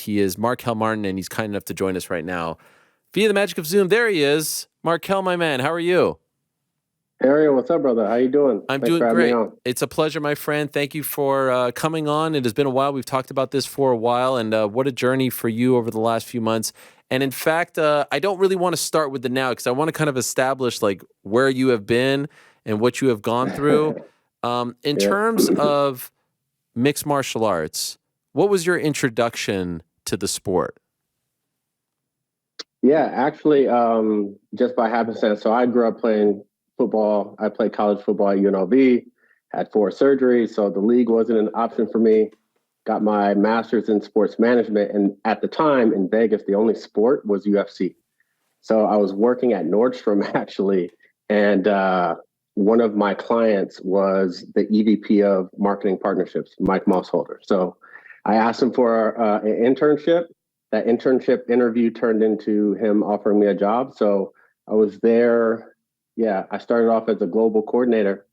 He is Marquel Martin, and he's kind enough to join us right now via the magic of Zoom. There he is. Marquel, my man, how are you? Ariel, what's up, brother? How you doing? I'm Thanks doing for having great. me on. It's a pleasure, my friend. Thank you for coming on. It has been a while. We've talked about this for a while, and what a journey for you over the last few months. And in fact, I don't really want to start with the now because I want to kind of establish like where you have been and what you have gone through. In Yeah. terms of mixed martial arts, what was your introduction to the sport? Yeah, actually, just by happenstance. So I grew up playing football. I played college football at UNLV, had 4 surgeries, so the league wasn't an option for me. Got my master's in sports management. And at the time in Vegas, the only sport was UFC. So I was working at Nordstrom actually. And one of my clients was the EVP of marketing partnerships, Mike Mossholder. So I asked him for an internship. That internship interview turned into him offering me a job. So I was there. Yeah, I started off as a global coordinator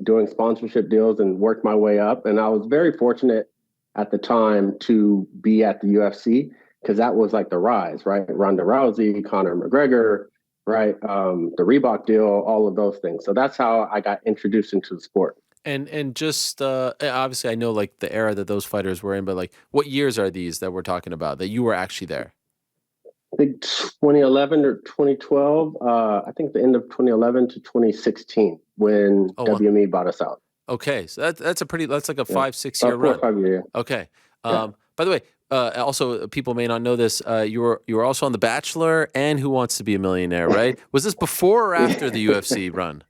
doing sponsorship deals and worked my way up. And I was very fortunate at the time to be at the UFC because that was like the rise, right? Ronda Rousey, Conor McGregor, right? The Reebok deal, all of those things. So that's how I got introduced into the sport. And just obviously, I know like the era that those fighters were in, but like, what years are these that we're talking about that you were actually there? I think 2011 or 2012. I think the end of 2011 to 2016 when WME bought us out. Okay, so that's like a 5-6 About year run. 4 or 5 years. Okay. By the way, also people may not know this. You were also on The Bachelor and Who Wants to Be a Millionaire, right? Was this before or after the UFC run?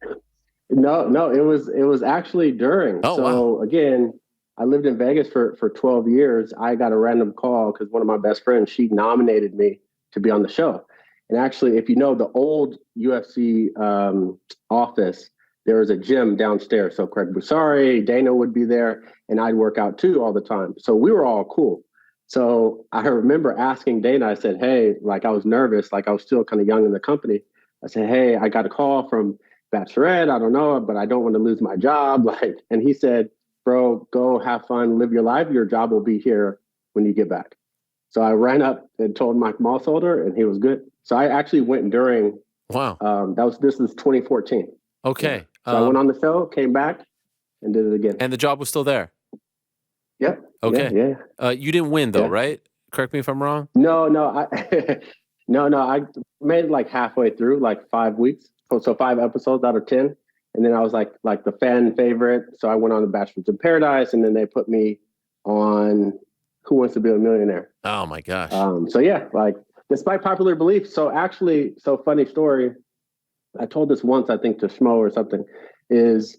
No, it was actually during. Oh, wow. Again, I lived in Vegas for 12 years. I got a random call because one of my best friends, she nominated me to be on the show. And actually, if you know the old UFC office, there was a gym downstairs. So Craig Broussard, Dana would be there, and I'd work out too all the time. So we were all cool. So I remember asking Dana, I said, hey, like I was nervous, like I was still kind of young in the company. I said, hey, I got a call from Bachelorette. I don't know, but I don't want to lose my job. Like, and he said, bro, go have fun, live your life. Your job will be here when you get back. So I ran up and told Mike Mossholder, and he was good. So I actually went during. Wow. This is 2014. Okay. Yeah. So I went on the show, came back, and did it again. And the job was still there. Yep. Okay. Yeah. You didn't win though, right? Correct me if I'm wrong. No. I made it like halfway through, like 5 weeks. So 5 episodes out of 10. And then I was like the fan favorite. So I went on The Bachelor's in Paradise, and then they put me on Who Wants to Be a Millionaire. Oh my gosh. So yeah, like despite popular belief. So actually, funny story. I told this once, I think to Schmo or something, is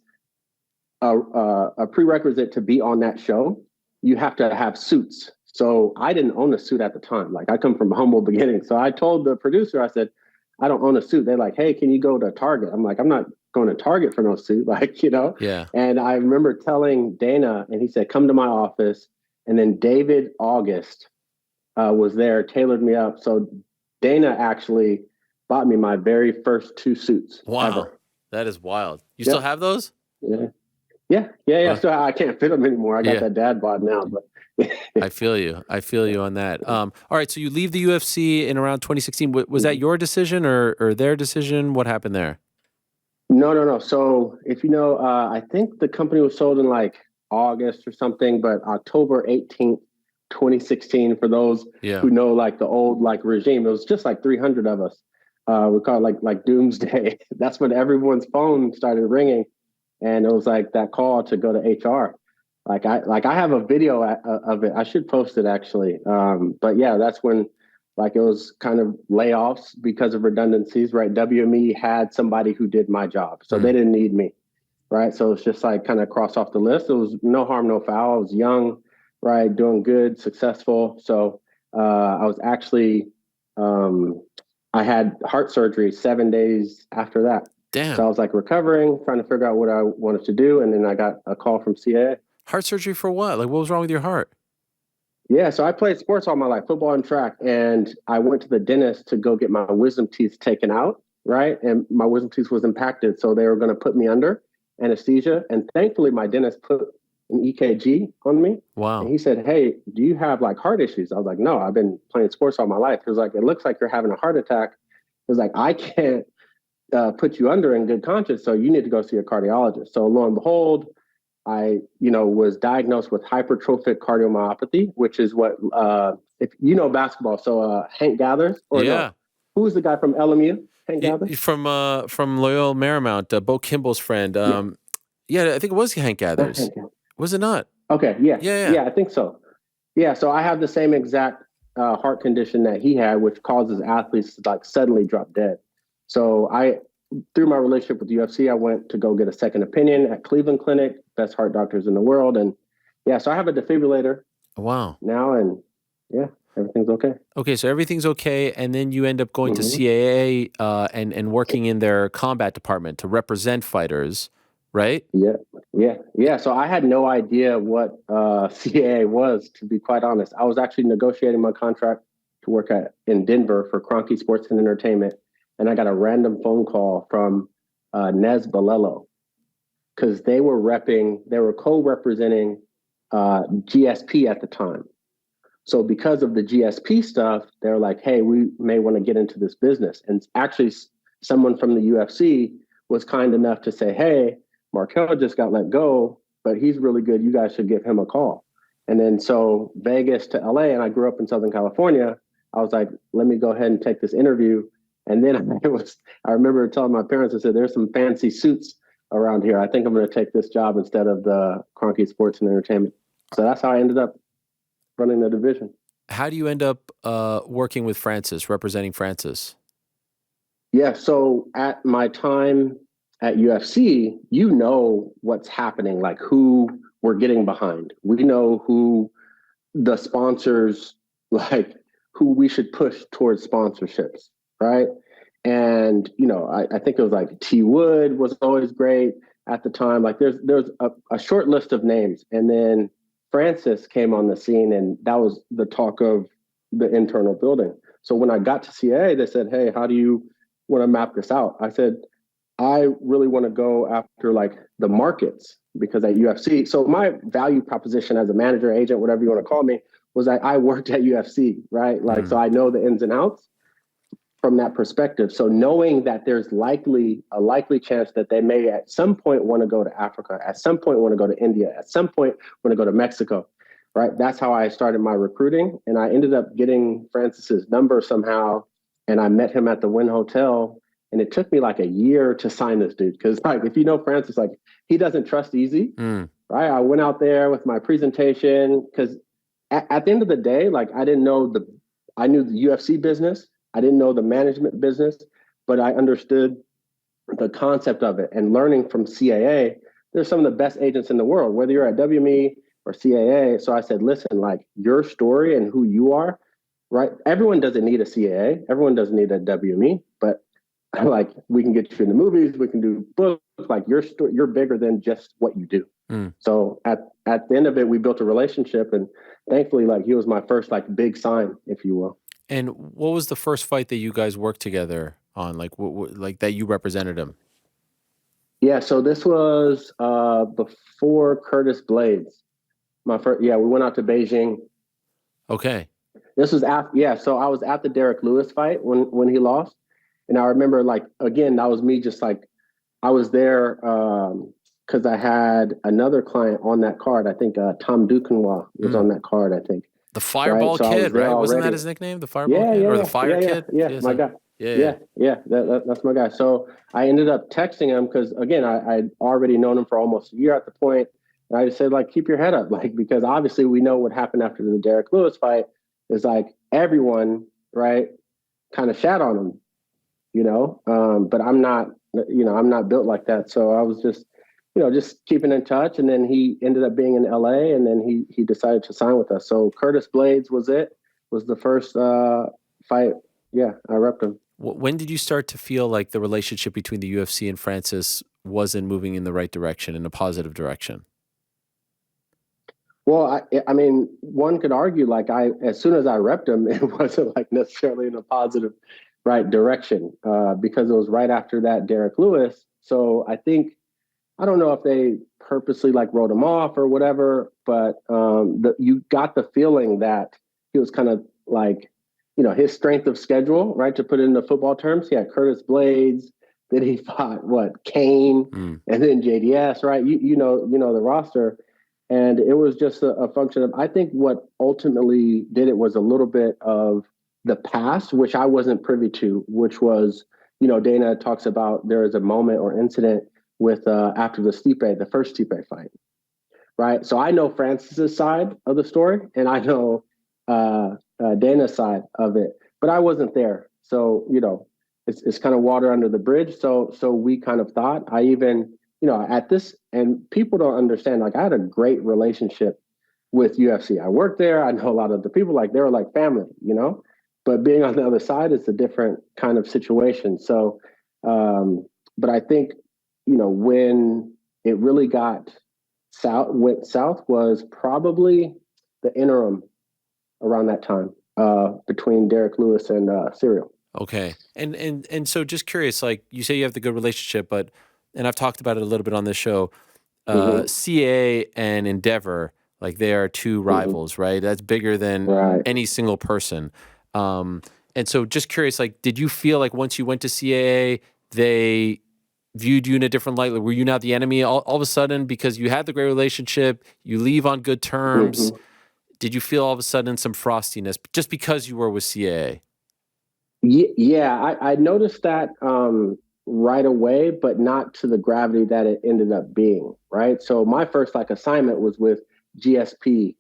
a prerequisite to be on that show. You have to have suits. So I didn't own a suit at the time. Like I come from humble beginnings. So I told the producer, I said, I don't own a suit. They're like, hey, can you go to Target? I'm like, I'm not going to Target for no suit. Like, Yeah. And I remember telling Dana, and he said, come to my office. And then David August was there, tailored me up. So Dana actually bought me my very first 2 suits. Wow. Ever. That is wild. You still have those? Yeah. So I can't fit them anymore. I got that dad bod now, but I feel you on that. All right. So you leave the UFC in around 2016. Was that your decision or their decision? What happened there? No. So if you know, I think the company was sold in like August or something, but October 18th, 2016, for those who know like the old like regime, it was just like 300 of us. We call it like doomsday. That's when everyone's phone started ringing. And it was like that call to go to HR. Like I have a video of it. I should post it actually. But yeah, that's when like it was kind of layoffs because of redundancies, right? WME had somebody who did my job. So they didn't need me, right? So it's just like kind of cross off the list. It was no harm, no foul. I was young, right? Doing good, successful. So I was actually, I had heart surgery 7 days after that. Damn. So I was like recovering, trying to figure out what I wanted to do. And then I got a call from CAA. Heart surgery for what? Like what was wrong with your heart? Yeah, so I played sports all my life, football and track. And I went to the dentist to go get my wisdom teeth taken out, right? And my wisdom teeth was impacted. So they were going to put me under anesthesia. And thankfully, my dentist put an EKG on me. And Wow. he said, "Hey, do you have like heart issues?" I was like, "No, I've been playing sports all my life." He was like, "It looks like you're having a heart attack." He was like, "I can't put you under in good conscience, so you need to go see a cardiologist." So lo and behold, I, was diagnosed with hypertrophic cardiomyopathy, which is what, if you know basketball, so Hank Gathers, or no, Yeah. who's the guy from LMU? Hank Gathers? From Loyola Marymount, Bo Kimball's friend. Yeah, Yeah, I think it was Hank not Gathers. Hank Gathers. Was it not? Okay, yeah, Yeah, yeah. yeah, I think so. Yeah, so I have the same exact heart condition that he had, which causes athletes to like suddenly drop dead. So through my relationship with the UFC, I went to go get a second opinion at Cleveland Clinic, best heart doctors in the world. And yeah, so I have a defibrillator Wow. now, and yeah, everything's okay. Okay, so everything's okay, and then you end up going to Hmm. CAA and working in their combat department to represent fighters, right? Yeah, yeah. So I had no idea what CAA was, to be quite honest. I was actually negotiating my contract to work in Denver for Cronky Sports and Entertainment, and I got a random phone call from Nez Balelo, because they were co-representing GSP at the time. So because of the GSP stuff, they're like, "Hey, we may want to get into this business." And actually, someone from the UFC was kind enough to say, "Hey, Marquel just got let go, but he's really good. You guys should give him a call." And then so Vegas to LA, and I grew up in Southern California. I was like, "Let me go ahead and take this interview." And then I remember telling my parents, I said, "There's some fancy suits around here. I think I'm going to take this job instead of the Cronky Sports and Entertainment." So that's how I ended up running the division. How do you end up working with Francis, representing Francis? Yeah, so at my time at UFC, you know what's happening, like who we're getting behind. We know who the sponsors, like who we should push towards sponsorships, right? And I think it was like T Wood was always great at the time. Like there's a short list of names, and then Francis came on the scene, and that was the talk of the internal building. So when I got to CA, they said, "Hey, how do you want to map this out?" I said, "I really want to go after like the markets, because at UFC, so my value proposition as a manager, agent, whatever you want to call me, was that I worked at UFC, right? Like, so Mm. I know the ins and outs from that perspective. So knowing that there's a likely chance that they may at some point want to go to Africa, at some point want to go to India, at some point want to go to Mexico, right? That's how I started my recruiting. And I ended up getting Francis's number somehow. And I met him at the Wynn Hotel. And it took me like a year to sign this dude. Cause like, if you know Francis, like he doesn't trust easy, Mm. right? I went out there with my presentation, because at the end of the day, like I knew the UFC business. I didn't know the management business, but I understood the concept of it. And learning from CAA, they're some of the best agents in the world, whether you're at WME or CAA. So I said, "Listen, like your story and who you are, right? Everyone doesn't need a CAA. Everyone doesn't need a WME, but like we can get you in the movies, we can do books. Like your story, you're bigger than just what you do." Mm. So at the end of it, we built a relationship, and thankfully, like he was my first like big sign, if you will. And what was the first fight that you guys worked together on? Like, like that you represented him? Yeah, so this was before Curtis Blades. My first, yeah, we went out to Beijing. Okay. This was after, yeah. So I was at the Derek Lewis fight when he lost, and I remember like again that was me just like I was there because I had another client on that card. I think Tom Duquesnoy was Mm. on that card. I think, The right. Fireball So I was Kid, there right? Wasn't that already. his nickname? The Fireball Yeah, Kid yeah, or the yeah, Fire yeah, yeah, Kid? yeah. Yes. My guy. Yeah. Yeah. Yeah, yeah. That's my guy. So I ended up texting him because again, I'd already known him for almost a year at the point, and I just said like, keep your head up, like because obviously we know what happened after the Derek Lewis fight is like everyone, right, kind of shat on him, but I'm not built like that. So I was just, just keeping in touch. And then he ended up being in LA, and then he decided to sign with us. So Curtis Blades was the first fight. Yeah, I repped him. When did you start to feel like the relationship between the UFC and Francis wasn't moving in the right direction, in a positive direction? Well, I mean, one could argue like as soon as I repped him, it wasn't like necessarily in a positive, right direction, because it was right after that Derek Lewis. So I think I don't know if they purposely like wrote him off or whatever, but you got the feeling that he was kind of like, his strength of schedule, right? To put it into football terms, he had Curtis Blades, then he fought what Kane, Mm. and then JDS, right? You know the roster, and it was just a function of, I think what ultimately did it was a little bit of the past, which I wasn't privy to, which was, Dana talks about there is a moment or incident with after the first Stipe fight, right? So I know Francis's side of the story, and I know Dana's side of it, but I wasn't there, so it's kind of water under the bridge. So we kind of thought. I even at this, and people don't understand. Like I had a great relationship with UFC. I worked there. I know a lot of the people. Like they were like family. But being on the other side is a different kind of situation. So, but I think when it really went south was probably the interim around that time between Derek Lewis and Serial. Okay. And so just curious, like you say you have the good relationship, but and I've talked about it a little bit on this show. Mm-hmm. CA and Endeavor, like they are two Mm-hmm. rivals, right? That's bigger than Right. any single person. Um, and so just curious, like, did you feel like once you went to CAA, they viewed you in a different light? Like, were you now the enemy all of a sudden because you had the great relationship, you leave on good terms? Mm-hmm. Did you feel all of a sudden some frostiness just because you were with CAA? Yeah, I noticed that right away, but not to the gravity that it ended up being. Right. So my first like assignment was with GSP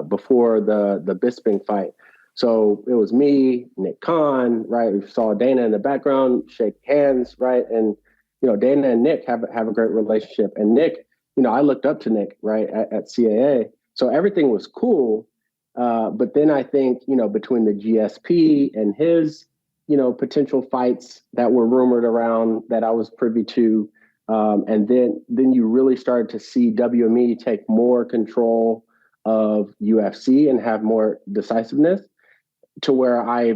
before the Bisping fight. So it was me, Nick Khan, right? We saw Dana in the background, shake hands, right? And Dana and Nick have a great relationship. And Nick, I looked up to Nick, right, at CAA. So everything was cool. But then I think, between the GSP and his potential fights that were rumored around that I was privy to. And then you really started to see WME take more control of UFC and have more decisiveness to where I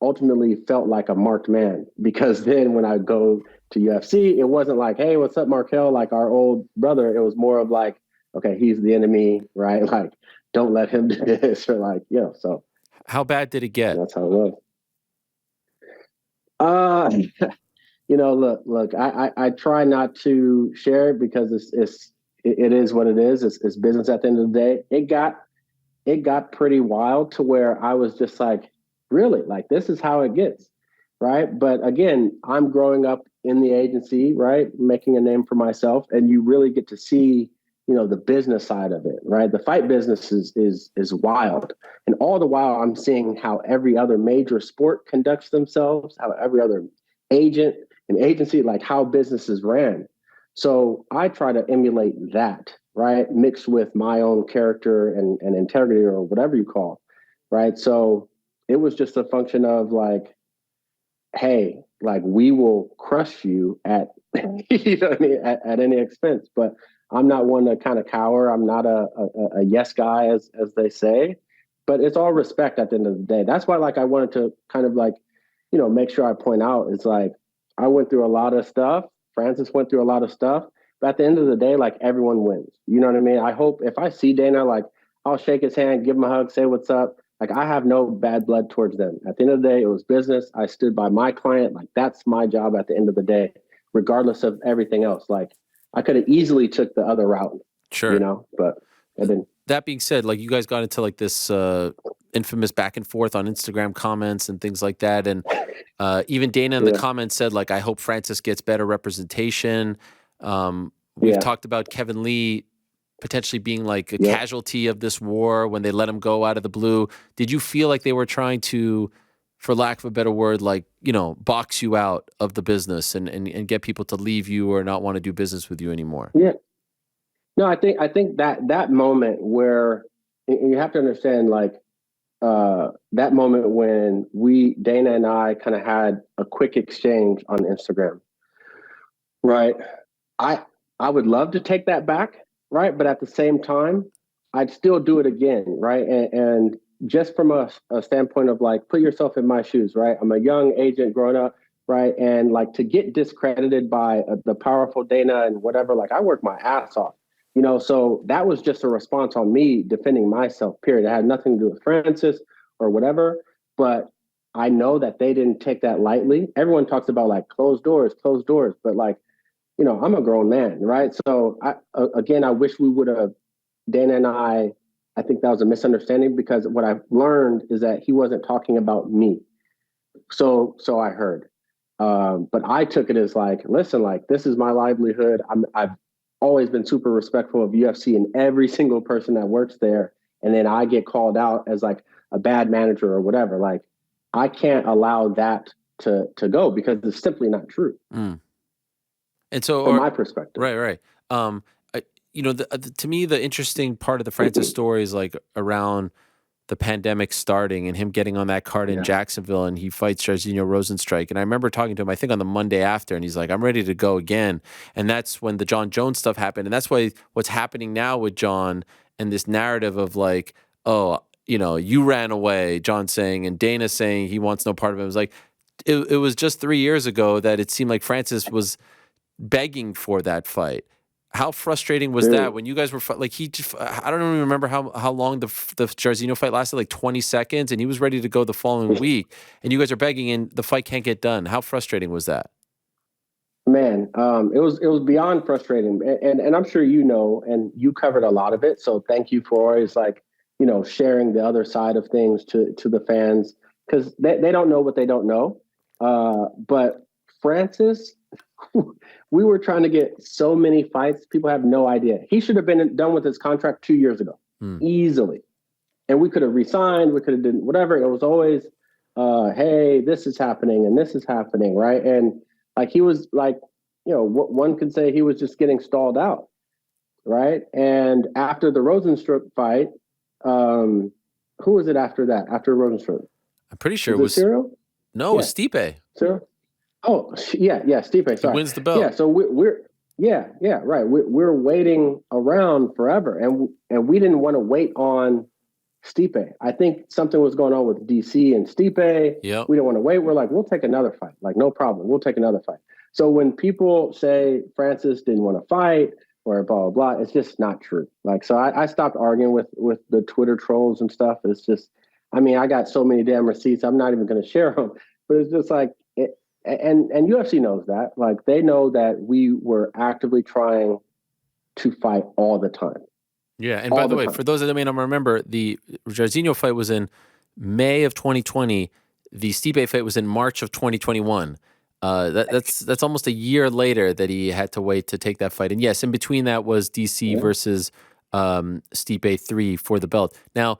ultimately felt like a marked man. Because then when I go to UFC, it wasn't like, hey, what's up, Marquel? Like our old brother. It was more of like, okay, he's the enemy, right? Like, don't let him do this, or like, so How bad did it get? that's how it was. Uh, look. I try not to share it because it is what it is. It's business at the end of the day. It got pretty wild to where I was just like, really, like this is how it gets, right? But again, I'm growing up in the agency, right, making a name for myself, and you really get to see, the business side of it, right? The fight business is wild, and all the while I'm seeing how every other major sport conducts themselves, how every other agent and agency, like how businesses ran. So I try to emulate that, right? Mixed with my own character and integrity or whatever you call, right? So it was just a function of like, hey, like we will crush you at, you know what I mean, at any expense. But I'm not one to kind of cower. I'm not a yes guy, as they say. But it's all respect at the end of the day. That's why, like, I wanted to kind of like, make sure I point out, it's like I went through a lot of stuff. Francis went through a lot of stuff. But at the end of the day, like everyone wins. You know what I mean? I hope if I see Dana, like I'll shake his hand, give him a hug, say what's up. Like I have no bad blood towards them. At the end of the day, it was business. I stood by my client. Like that's my job at the end of the day, regardless of everything else. Like I could have easily took the other route, Sure. but I didn't. That being said, like you guys got into like this infamous back and forth on Instagram comments and things like that, and even Dana in the Yeah, comments said like, "I hope Francis gets better representation." We've yeah, talked about Kevin Lee potentially being like a yep. casualty of this war when they let him go out of the blue. Did you feel like they were trying to, for lack of a better word, like box you out of the business and get people to leave you or not want to do business with you anymore? Yeah. No, I think that moment where and you have to understand, like that moment when Dana and I kind of had a quick exchange on Instagram, right? I I would love to take that back, right? But at the same time, I'd still do it again, right? And just from a standpoint of like, put yourself in my shoes, right? I'm a young agent growing up. right? And like to get discredited by the powerful Dana and whatever, like I worked my ass off, so that was just a response on me defending myself, period. It had nothing to do with Francis or whatever, but I know that they didn't take that lightly. Everyone talks about like closed doors, but like, I'm a grown man, right? So again, I wish we would have, Dana and I think that was a misunderstanding because what I've learned is that he wasn't talking about me. So I heard, but I took it as like, listen, like this is my livelihood. I've always been super respectful of UFC and every single person that works there, and then I get called out as like a bad manager or whatever. Like I can't allow that to go because it's simply not true. Mm. And so, from my perspective, right. To me, the interesting part of the Francis story is like around the pandemic starting and him getting on that card in Jacksonville, and he fights Jairzinho Rosenstrike. And I remember talking to him, I think on the Monday after, and he's like, I'm ready to go again. And that's when the John Jones stuff happened. And that's why what's happening now with John and this narrative of like, oh, you ran away, John saying, and Dana saying he wants no part of it. It was like, it was just 3 years ago that it seemed like Francis was begging for that fight. How frustrating was that when you guys were like I don't even remember how long the Jairzinho fight lasted, like 20 seconds, and he was ready to go the following week, and you guys are begging, and the fight can't get done. How frustrating was that? Man, it was beyond frustrating, and I'm sure and you covered a lot of it. So thank you for always like sharing the other side of things to the fans because they don't know what they don't know. But Francis, we were trying to get so many fights. People have no idea. He should have been done with his contract 2 years ago, easily, and we could have resigned. We could have done whatever. It was always, hey, this is happening and this is happening, right? And like he was like, one could say he was just getting stalled out, right? And after the Rosenstruck fight, who was it after that? After Rosenstruck, I'm pretty sure it was Cyril. No, it was Stipe. Cyril. Oh, yeah, Stipe. Sorry. He wins the belt. Yeah, so we're right. We're waiting around forever, and we didn't want to wait on Stipe. I think something was going on with DC and Stipe. Yep. We didn't want to wait. We're like, we'll take another fight. Like, no problem. We'll take another fight. So when people say Francis didn't want to fight or blah, blah, blah, it's just not true. Like, so I stopped arguing with the Twitter trolls and stuff. It's just, I got so many damn receipts. I'm not even going to share them, but it's just like, and UFC knows that. Like, they know that we were actively trying to fight all the time. Yeah, and by the way, for those that may not remember, the Jairzinho fight was in May of 2020. The Stipe fight was in March of 2021. That's almost a year later that he had to wait to take that fight. And yes, in between that was DC versus Stipe 3 for the belt. Now,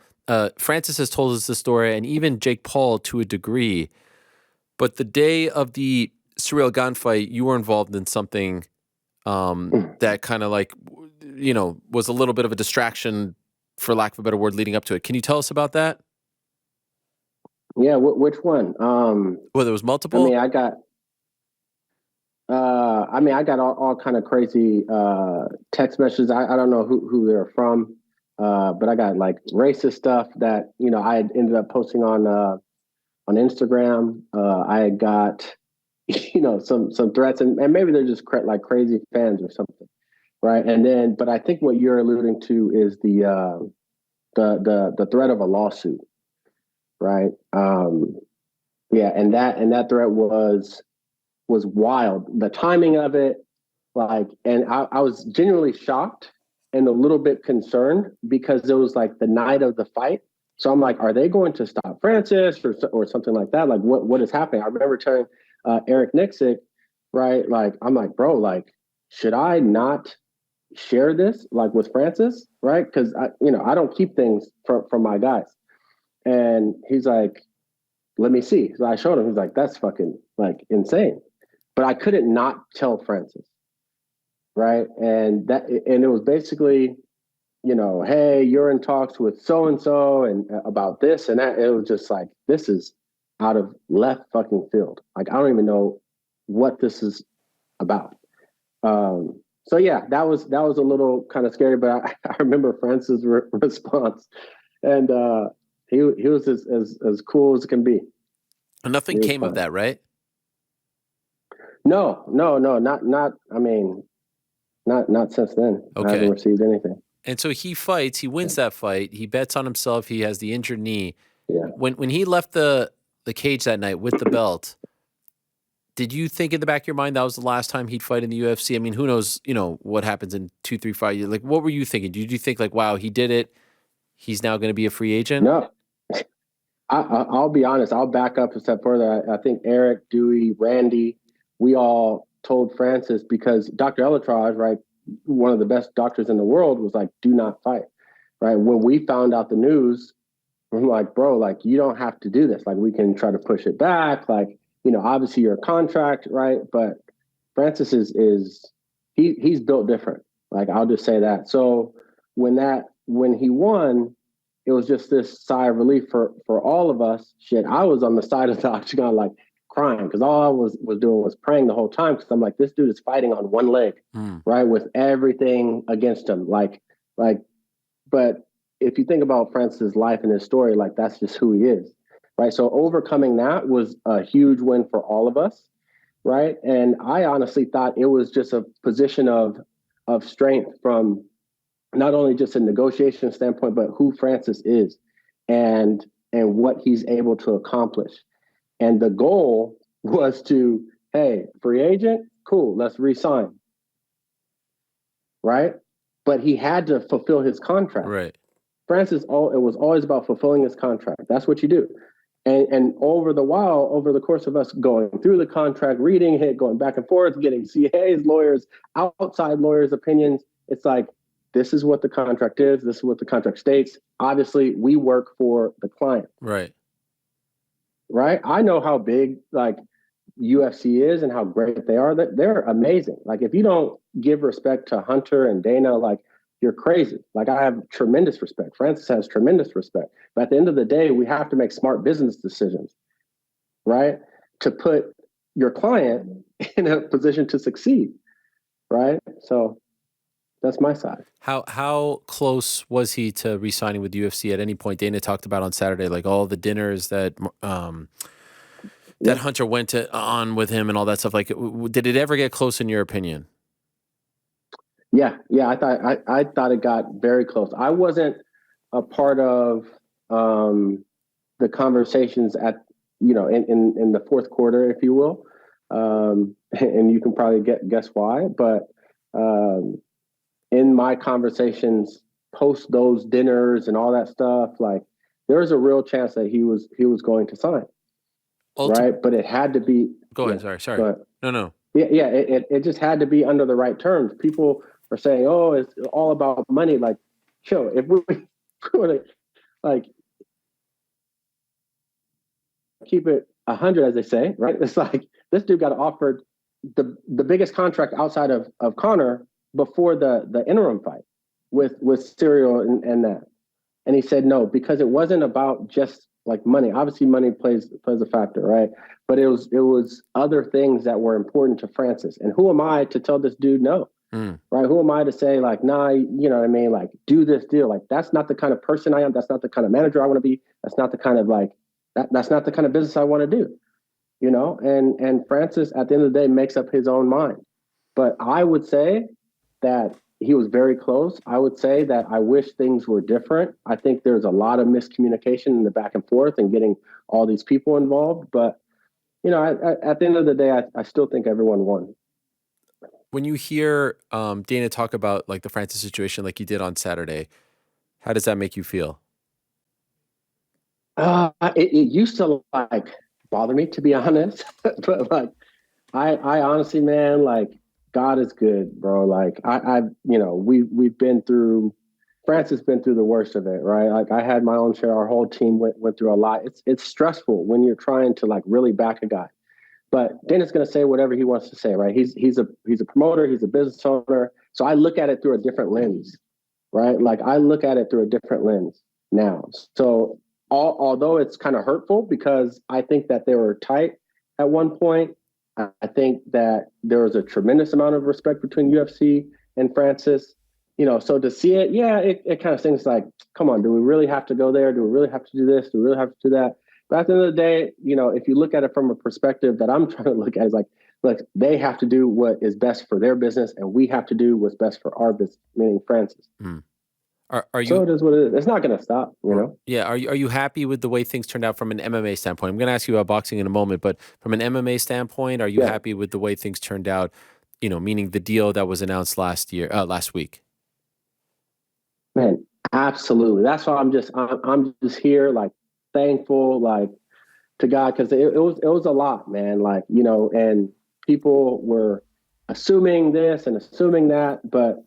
Francis has told us the story, and even Jake Paul to a degree. But the day of the Ciryl Gane fight, you were involved in something that kind of like, was a little bit of a distraction, for lack of a better word, leading up to it. Can you tell us about that? Yeah, which one? Well, there was multiple. I got all kind of crazy text messages. I don't know who they're from, but I got like racist stuff that I had ended up posting on Instagram. I had got some threats, and maybe they're just like crazy fans or something, right? And then, but I think what you're alluding to is the threat of a lawsuit, right? Yeah, and that threat was wild. The timing of it, like, and I was genuinely shocked and a little bit concerned because it was like the night of the fight. So I'm like, are they going to stop Francis or something like that? Like, what is happening? I remember telling Eric Nixick, right? Like, I'm like, bro, like, should I not share this like with Francis, right? Because I don't keep things from my guys. And he's like, let me see. So I showed him. He's like, that's fucking like insane. But I couldn't not tell Francis, right? And it was basically, hey, you're in talks with so and so and about this and that. It was just like, this is out of left fucking field. Like, I don't even know what this is about. So yeah, that was a little kind of scary, but I remember Francis' response, and he was as cool as can be. And nothing came of that, right? No, not. I mean, not since then. I haven't Okay. received anything. And so he fights, he wins that fight, he bets on himself, he has the injured knee. Yeah. When he left the cage that night with the belt, did you think in the back of your mind that was the last time he'd fight in the UFC? I mean, who knows, what happens in 2, 3, 5 years? Like, what were you thinking? Did you think like, wow, he did it, he's now going to be a free agent? No, I'll be honest. I'll back up a step further. I think Eric, Dewey, Randy, we all told Francis because Dr. Elatrage, right, one of the best doctors in the world, was like, "Do not fight." Right. When we found out the news, I'm like, "Bro, like you don't have to do this. Like we can try to push it back. Like obviously your contract, right? But Francis is he's built different. Like I'll just say that. So when he won, it was just this sigh of relief for all of us. Shit, I was on the side of the octagon like crying because all I was doing was praying the whole time because I'm like, this dude is fighting on one leg, right, with everything against him. But if you think about Francis' life and his story, like that's just who he is, right? So overcoming that was a huge win for all of us, right? And I honestly thought it was just a position of strength from not only just a negotiation standpoint, but who Francis is and what he's able to accomplish. And the goal was to, hey, free agent, cool, let's re-sign, right? But he had to fulfill his contract. Right. Francis, it was always about fulfilling his contract. That's what you do. And over the course of us going through the contract, reading it, going back and forth, getting CAs, lawyers, outside lawyers' opinions, it's like, this is what the contract is. This is what the contract states. Obviously, we work for the client. Right. Right? I know how big like UFC is and how great they are. They're amazing. Like if you don't give respect to Hunter and Dana, like you're crazy. Like I have tremendous respect. Francis has tremendous respect. But at the end of the day, we have to make smart business decisions, right? To put your client in a position to succeed, right? So that's my side. How close was he to re-signing with UFC at any point? Dana talked about on Saturday, like all the dinners that Hunter went on with him and all that stuff. Like, did it ever get close in your opinion? Yeah. I thought it got very close. I wasn't a part of the conversations at in the fourth quarter, if you will, and you can probably guess why. But in my conversations post those dinners and all that stuff, like there's a real chance that he was going to sign, right? But it had to be. Go ahead. Sorry. No. Yeah. It just had to be under the right terms. People are saying, "Oh, it's all about money." Like, chill. If we were like keep it 100, as they say, right? It's like this dude got offered the biggest contract outside of Conor before the interim fight with Cyril and that, and he said no because it wasn't about just like money. Obviously, money plays a factor, right? But it was other things that were important to Francis. And who am I to tell this dude no? Right? Who am I to say like, nah, you know what I mean? Like, do this deal. Like, that's not the kind of person I am. That's not the kind of manager I want to be. That's not the kind of like that's not the kind of business I want to do. And Francis at the end of the day makes up his own mind. But I would say that he was very close. I would say that I wish things were different. I think there's a lot of miscommunication in the back and forth and getting all these people involved. But, at the end of the day, I still think everyone won. When you hear Dana talk about like the Francis situation like you did on Saturday, how does that make you feel? It used to like bother me, to be honest. But like, I honestly, man, like God is good, bro. Like we've been through. Francis been through the worst of it, right? Like I had my own share. Our whole team went through a lot. It's stressful when you're trying to like really back a guy. But Dana's going to say whatever he wants to say, right? He's a promoter. He's a business owner. So I look at it through a different lens, right? Like I look at it through a different lens now. So although it's kind of hurtful because I think that they were tight at one point, I think that there was a tremendous amount of respect between UFC and Francis. So to see it, yeah, it kind of seems like, come on, do we really have to go there? Do we really have to do this? Do we really have to do that? But at the end of the day, if you look at it from a perspective that I'm trying to look at, is like, look, they have to do what is best for their business, and we have to do what's best for our business, meaning Francis. Mm. Are So you it is what it is. It's not going to stop, you know? yeah, are you happy with the way things turned out from an MMA standpoint? I'm going to ask you about boxing in a moment, but from an MMA standpoint, are you Yeah, happy with the way things turned out, meaning the deal that was announced last week? man, absolutely. That's why I'm just here, like, thankful, like, to God, because it was a lot, man. Like, and people were assuming this and assuming that, but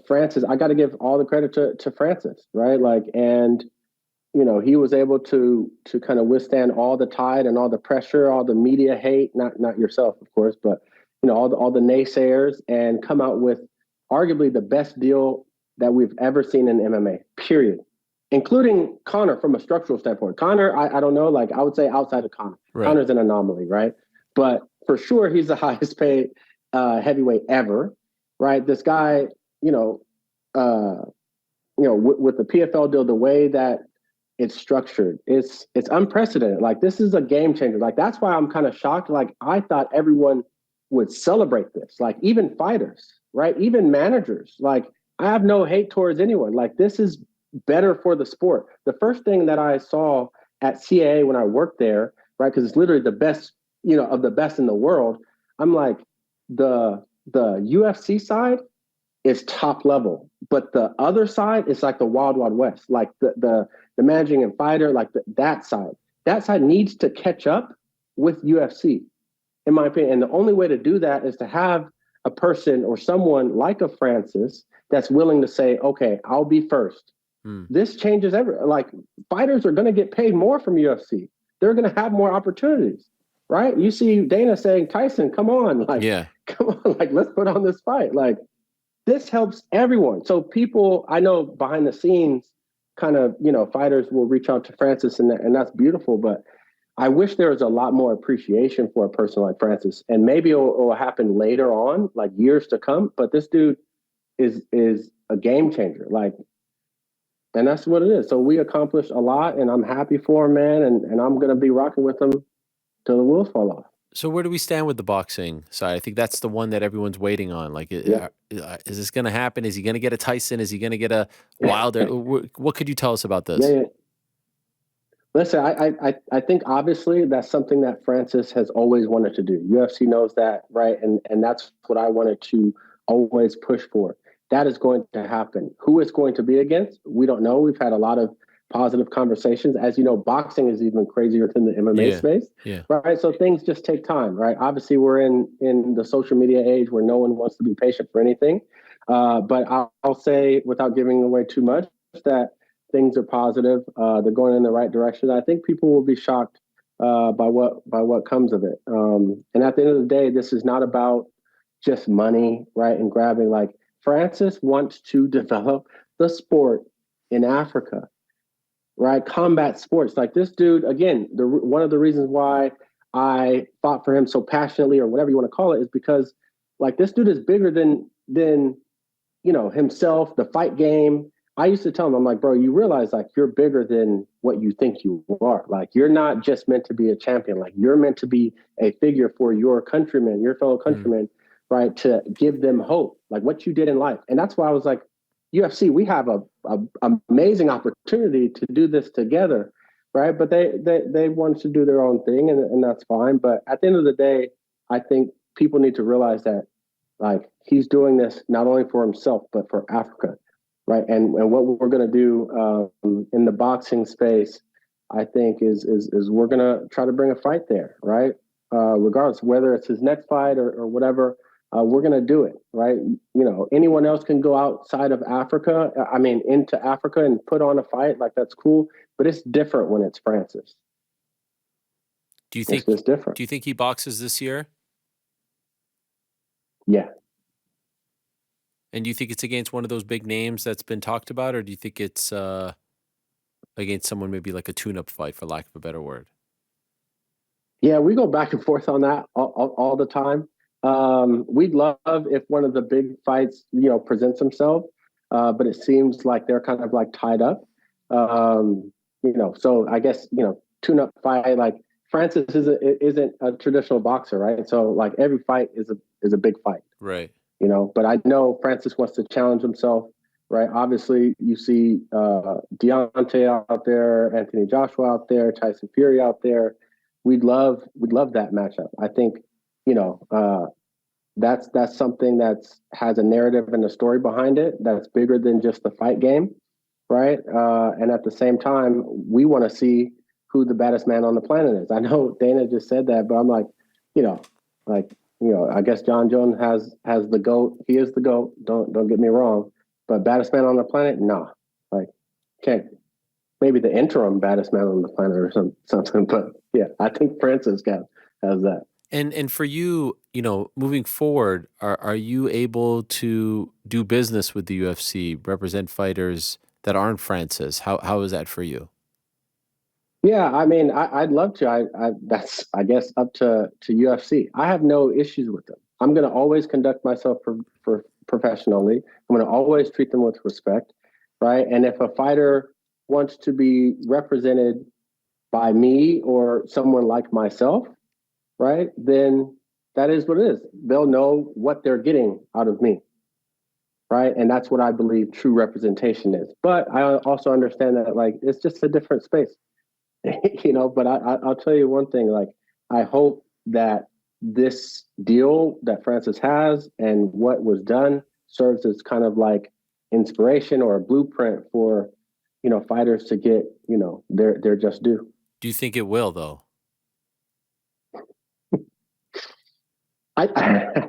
Francis, I got to give all the credit to Francis, right? Like, and he was able to kind of withstand all the tide and all the pressure, all the media hate, not yourself, of course, but all the naysayers, and come out with arguably the best deal that we've ever seen in MMA, period. Including Connor from a structural standpoint. Connor, I don't know, like I would say outside of Connor. Right. Connor's an anomaly, right? But for sure, he's the highest paid heavyweight ever, right? This guy, with the PFL deal, the way that it's structured, it's unprecedented. Like, this is a game changer. Like, that's why I'm kind of shocked. Like, I thought everyone would celebrate this. Like, even fighters, right? Even managers. Like, I have no hate towards anyone. Like, this is better for the sport. The first thing that I saw at CAA when I worked there, right? Because it's literally the best, of the best in the world. I'm like, the UFC side is top level, but the other side is like the wild, wild west. Like the managing and fighter, like that side needs to catch up with UFC, in my opinion. And the only way to do that is to have a person or someone like a Francis that's willing to say, okay, I'll be first. This changes like, fighters are going to get paid more from UFC. They're going to have more opportunities, right? You see Dana saying, Tyson, come on, like, Yeah. come on, like, let's put on this fight. Like, this helps everyone. So people, I know behind the scenes, kind of, fighters will reach out to Francis, and that's beautiful. But I wish there was a lot more appreciation for a person like Francis. And maybe it'll happen later on, like years to come. But this dude is a game changer. Like, and that's what it is. So we accomplished a lot, and I'm happy for him, man. And I'm gonna be rocking with him till the wheels fall off. So where do we stand with the boxing side? I think that's the one that everyone's waiting on. Like, Yeah. is this going to happen? Is he going to get a Tyson? Is he going to get a Wilder? What could you tell us about Yeah, this? yeah. Listen, I think obviously that's something that Francis has always wanted to do. UFC knows that, right? And that's what I wanted to always push for. That is going to happen. Who it's going to be against, we don't know. We've had a lot of positive conversations. As you know, boxing is even crazier than the MMA Yeah. space, Yeah. right? So things just take time, right? Obviously, we're in the social media age where no one wants to be patient for anything. But I'll say, without giving away too much, that things are positive. They're going in the right direction. I think people will be shocked by what comes of it. And at the end of the day, this is not about just money, right? And grabbing. Like, Francis wants to develop the sport in Africa, right? Combat sports. Like, this dude, again, one of the reasons why I fought for him so passionately, or whatever you want to call it, is because, like, this dude is bigger than himself, the fight game. I used to tell him, I'm like, bro, you realize, like, you're bigger than what you think you are. Like, you're not just meant to be a champion. Like, you're meant to be a figure for your countrymen, your fellow countrymen, right? To give them hope, like what you did in life. And that's why I was like, UFC, we have a amazing opportunity to do this together, right? But they wanted to do their own thing, and that's fine. But at the end of the day, I think people need to realize that, like, he's doing this not only for himself but for Africa, right? And what we're going to do in the boxing space, I think, is we're going to try to bring a fight there, right? Regardless whether it's his next fight or whatever, we're going to do it, right? Anyone else can go outside of Africa. I mean, into Africa and put on a fight, like, that's cool. But it's different when it's Francis. Do you It's think? just different. Do you think he boxes this year? Yeah. And do you think it's against one of those big names that's been talked about, or do you think it's against someone maybe like a tune-up fight, for lack of a better word? Yeah, we go back and forth on that all the time. We'd love if one of the big fights, presents himself, but it seems like they're kind of like tied up. So I guess, tune-up fight, like, Francis isn't a traditional boxer, right? So like every fight is a big fight, Right. But I know Francis wants to challenge himself, right? Obviously, you see Deontay out there, Anthony Joshua out there, Tyson Fury out there. We'd love that matchup. I think, you know, that's something that's has a narrative and a story behind it that's bigger than just the fight game, right? And at the same time, we want to see who the baddest man on the planet is. I know Dana just said that, but I'm like, you know, like I guess John Jones has the GOAT. He is the GOAT. Don't get me wrong, but baddest man on the planet, nah. Like, can't maybe the interim baddest man on the planet or something. But yeah, I think Francis has that. And for you, moving forward, are you able to do business with the UFC, represent fighters that aren't Francis? How is that for you? Yeah, I mean, I'd love to. That's I guess up to UFC. I have no issues with them. I'm going to always conduct myself for professionally. I'm going to always treat them with respect, right? And if a fighter wants to be represented by me or someone like myself, right, then that is what it is. They'll know what they're getting out of me, right? And that's what I believe true representation is. But I also understand that like it's just a different space. But I'll tell you one thing, like I hope that this deal that Francis has and what was done serves as kind of like inspiration or a blueprint for fighters to get their just due. Do you think it will, though? I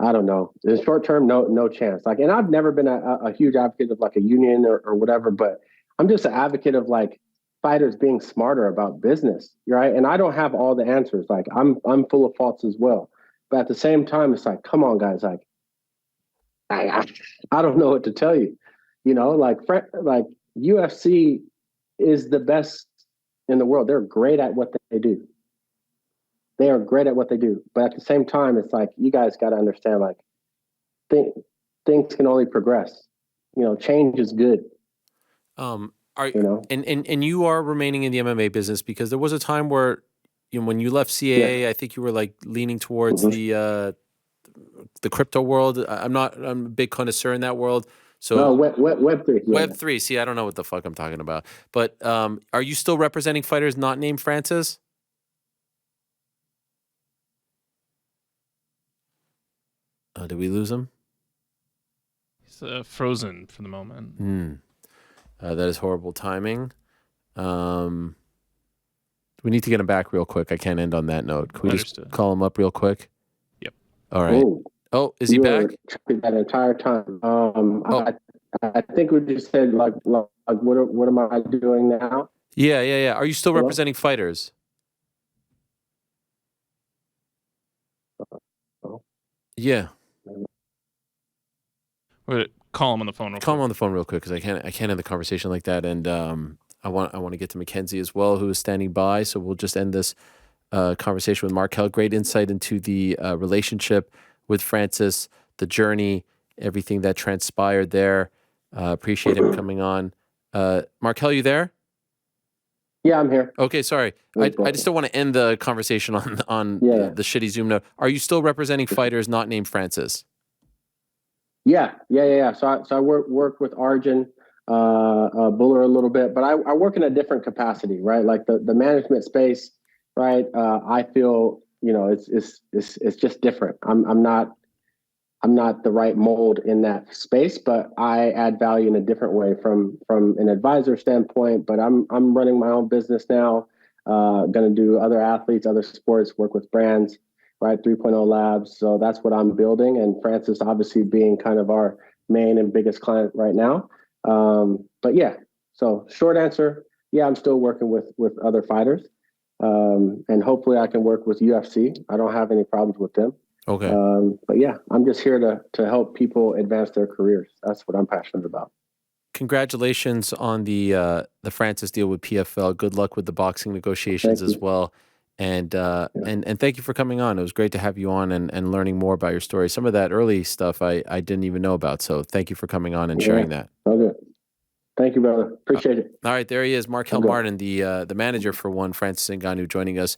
I don't know. In the short term, no chance. Like, and I've never been a huge advocate of like a union or whatever, but I'm just an advocate of like fighters being smarter about business, right? And I don't have all the answers. Like, I'm full of faults as well, but at the same time, it's like, come on, guys. Like, I don't know what to tell you. Like UFC is the best in the world. They're great at what they do. They are great at what they do. But at the same time, it's like, you guys got to understand, like, things can only progress. Change is good. Are and you are remaining in the MMA business because there was a time where, when you left CAA, I think you were like leaning towards the crypto world. I'm a big connoisseur in that world. So no, Web3. Web3. See, I don't know what the fuck I'm talking about. But are you still representing fighters not named Francis? Did we lose him? He's frozen for the moment. That is horrible timing. We need to get him back real quick. I can't end on that note. Can we just call him up real quick? Yep. All right. Oh, is he back? That entire time. I think we just said like what am I doing now? Yeah. Are you still representing fighters? Yeah. Wait, call him on the phone. Call him on the phone real quick because I can't end the conversation like that. And I want to get to Mackenzie as well, who is standing by. So we'll just end this conversation with Marquel. Great insight into the relationship with Francis, the journey, everything that transpired there. Appreciate him coming on. Marquel, you there? Yeah, I'm here. Okay, sorry. I just don't want to end the conversation on the shitty Zoom note. Are you still representing fighters not named Francis? Yeah. So I work with Arjun Buller a little bit, but I work in a different capacity, right? Like the management space, right? I feel it's just different. I'm not the right mold in that space, but I add value in a different way from an advisor standpoint. But I'm running my own business now. Going to do other athletes, other sports, work with brands, right? 3.0 Labs. So that's what I'm building. And Francis, obviously, being kind of our main and biggest client right now. But yeah, so short answer, yeah, I'm still working with other fighters. And hopefully I can work with UFC. I don't have any problems with them. Okay. But yeah, I'm just here to help people advance their careers. That's what I'm passionate about. Congratulations on the Francis deal with PFL. Good luck with the boxing negotiations as well. And thank you for coming on. It was great to have you on and learning more about your story. Some of that early stuff I didn't even know about. So thank you for coming on and sharing that. Okay. Thank you, brother. Appreciate it. All right, there he is, Marquel Okay. Martin, the manager for one, Francis Ngannou, joining us.